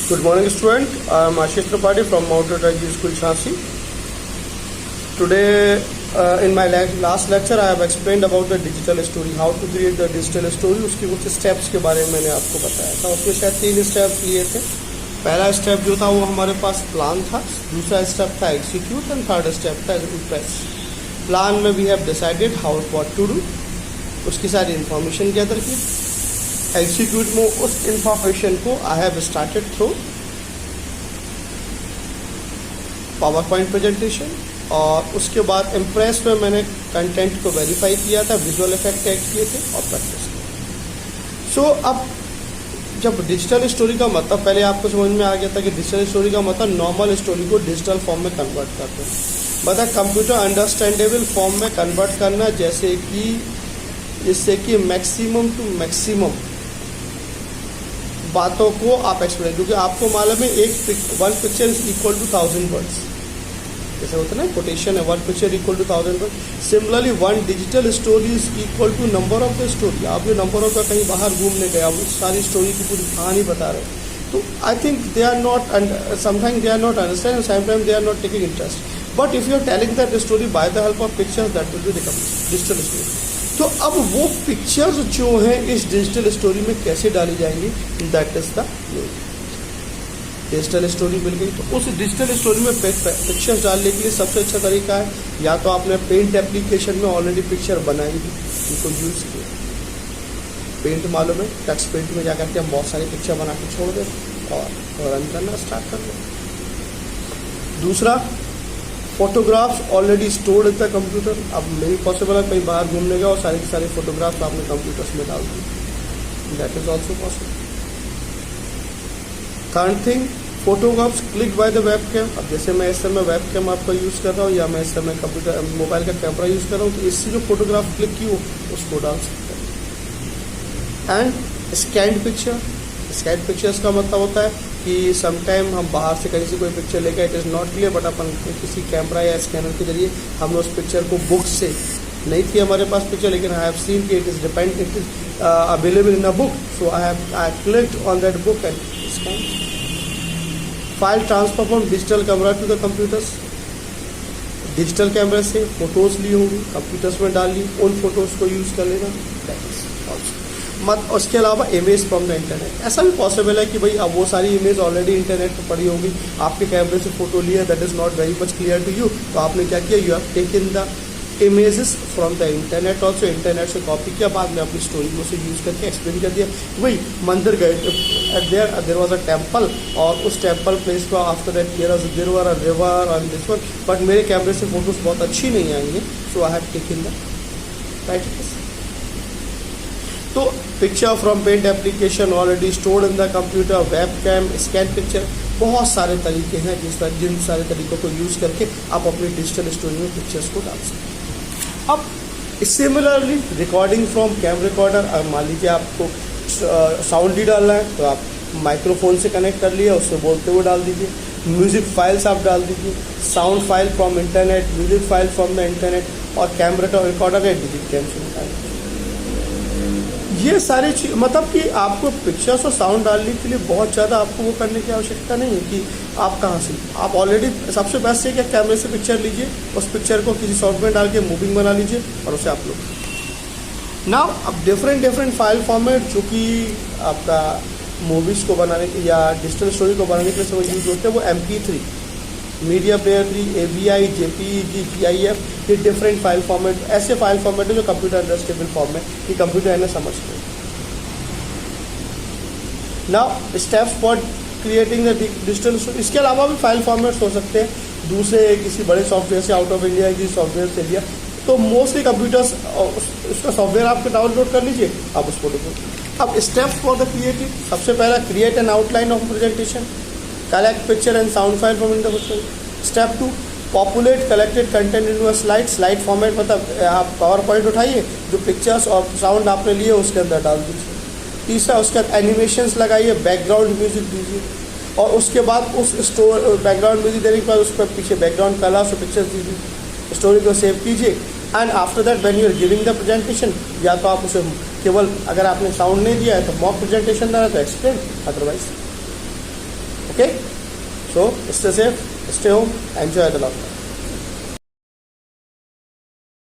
Good morning, student. I am Ashish Tripathi from Mount Raji School, Jhansi. Today, in my last lecture, I have explained about the digital story, how to create the digital story. उसके कुछ steps के बारे में मैंने आपको बताया था. उसमें शायद 3 स्टेप्स लिए थे. पहला स्टेप जो था वो हमारे पास प्लान था, दूसरा स्टेप था एग्जीक्यूट एंड थर्ड स्टेप था इम्प्रेस. प्लान में we have decided how what to do, उसकी सारी इंफॉर्मेशन गैदर की. एग्जीक्यूट में उस इंफॉर्मेशन को I have started through power point presentation, और उसके बाद इम्प्रेस में मैंने कंटेंट को वेरीफाई किया था, विजुअल इफेक्ट ऐड किए थे और प्रैक्टिस की. सो अब जब डिजिटल स्टोरी का मतलब पहले आपको समझ में आ गया था कि डिजिटल स्टोरी का मतलब नॉर्मल स्टोरी को डिजिटल फॉर्म में कन्वर्ट करते हैं, मतलब कंप्यूटर अंडरस्टैंडेबल फॉर्म में कन्वर्ट करना, जिससे कि मैक्सिमम टू मैक्सिमम बातों को आप एक्सप्लेन, क्योंकि आपको मालूम है one picture is equal to 1000 words, जैसे होता है ना कोटेशन है, one picture equal to 1000 word. Similarly one digital story is equal to number of the story. आप जो नंबर ऑफ का कहीं बाहर घूमने गए, आप उस सारी स्टोरी की पूरी कहानी बता रहे हैं, तो I think they are not, sometimes they are not understand and sometimes they are not taking interest. But if you are telling that story by the help of pictures, that will be become digital story. तो अब वो pictures जो हैं इस digital story में कैसे डाली जाएंगी, that is the digital story मिल गई. तो उस डिजिटल स्टोरी में पिक्चर्स डालने के लिए सबसे अच्छा तरीका है, या तो आपने पेंट एप्लीकेशन में ऑलरेडी पिक्चर बनाई थी, उनको यूज़ किया. पेंट मालूम है, टेक्स्ट पेंट में जाकर के हम बहुत सारी पिक्चर बना के छोड़ दें और रन करना स्टार्ट कर दें. दूसरा, photographs already stored in the computer. अब नहीं पॉसिबल है कहीं बाहर घूमने गया और सारे फोटोग्राफ्स आपने कंप्यूटर्स में डाल दी, that is also possible. Third thing, photographs click by the web cam. अब जैसे मैं इस समय वेब कैम आपका यूज़ कर रहा हूँ, या मैं इस समय कंप्यूटर मोबाइल का कैमरा यूज़ कर रहा हूँ, तो इससे जो फोटोग्राफ क्लिक की हो उसको डाल सकते हैं. And scanned picture. Scanned pictures का मतलब होता है कि समटाइम हम बाहर से कहीं से कोई पिक्चर लेकर, it is not clear, but अपन किसी कैमरा या स्कैनर के जरिए हमने उस पिक्चर को, बुक से नहीं थी हमारे पास पिक्चर, लेकिन आई हैव सीन कि it is available in a book, so I clicked on that book and scan. File transfer from digital camera to the computers. Digital कैमरे से फोटोज ली होंगी, कंप्यूटर्स में डाल ली, उन फोटोज को यूज़ कर लेना, दैट इज ऑल्सो. उसके अलावा इमेज फ्रॉम द इंटरनेट. ऐसा भी पॉसिबल है कि भाई अब वो सारी इमेज ऑलरेडी इंटरनेट पर पड़ी होगी, आपके कैमरे से फोटो लिया, that is not very much clear to you, तो आपने क्या किया, you have taken the images from the internet also. Internet से कॉपी किया, बाद में अपनी स्टोरी को से यूज़ करके एक्सप्लेन कर दिया कि भाई मंदिर गए, देयर वाज अ टेम्पल, और उस टेम्पल प्लेस को after that there were a river और दिस वन, बट मेरे कैमरे से फोटोज बहुत अच्छी नहीं आएंगे, so I have taken the right. तो picture from paint application already stored in the computer, web cam, scan picture, बहुत सारे तरीके हैं जिन सारे तरीकों को यूज़ करके आप अपनी डिजिटल स्टोरी में पिक्चर्स को डाल सकते हैं. अब similarly recording from cam recorder. मान लीजिए आपको साउंड ही डालना है, तो आप माइक्रोफोन से कनेक्ट कर लिए, उससे बोलते हुए डाल दीजिए. म्यूजिक फाइल्स आप डाल दीजिए, sound file from internet, music file from the internet, और कैमरा रिकॉर्डर है डिजिटल कैम से निकाल. ये सारी चीज, मतलब कि आपको पिक्चर्स और साउंड डालने के लिए बहुत ज़्यादा आपको वो करने की आवश्यकता नहीं है कि आप कहाँ से, आप ऑलरेडी सबसे बेस्ट है कि कैमरे से पिक्चर लीजिए, उस पिक्चर को किसी सॉफ्टवेयर में डाल के मूविंग बना लीजिए और उसे अपलोड. नाउ अब डिफरेंट फाइल फॉर्मेट जो कि आपका मूवीज़ को बनाने या डिजिटल स्टोरी को बनाने के लिए सब यूज होते हैं, वो MP3, media player 3, AVI, JPEG, GIF, ये डिफरेंट फाइल फॉर्मेट, ऐसे फाइल फॉर्मेट है जो कंप्यूटर अंडरस्टैंडेबल फॉर्म में कि कंप्यूटर इन्हें समझते हैं. Now steps for creating the digital story. इसके अलावा भी फाइल फॉर्मेट्स हो सकते हैं दूसरे किसी बड़े सॉफ्टवेयर से, आउट ऑफ इंडिया किसी सॉफ्टवेयर से लिया, तो मोस्टली कंप्यूटर्स उसका सॉफ्टवेयर आपको डाउनलोड कर लीजिए, आप उसको देखो. अब स्टेप्स फॉर द क्रिएटिव. सबसे पहला, create an outline of presentation, collect picture and sound file from in the picture. Step 2, populate collected content in a slide. Slide format मतलब आप पावर पॉइंट उठाइए, जो पिक्चर्स और साउंड आपने लिए उसके अंदर डाल दीजिए. तीसरा, उसके बाद एनिमेशंस लगाइए, बैकग्राउंड म्यूजिक दीजिए, और उसके बाद उस बैकग्राउंड म्यूजिक देने के बाद उस पर पीछे बैकग्राउंड कलर्स और पिक्चर्स दीजिए, स्टोरी को सेव कीजिए. And after that when you are giving the presentation, या तो आप उसे केवल, अगर आपने साउंड नहीं दिया है तो मॉक प्रेजेंटेशन देना, तो explain, otherwise Okay, so stay safe, stay home, enjoy the lockdown.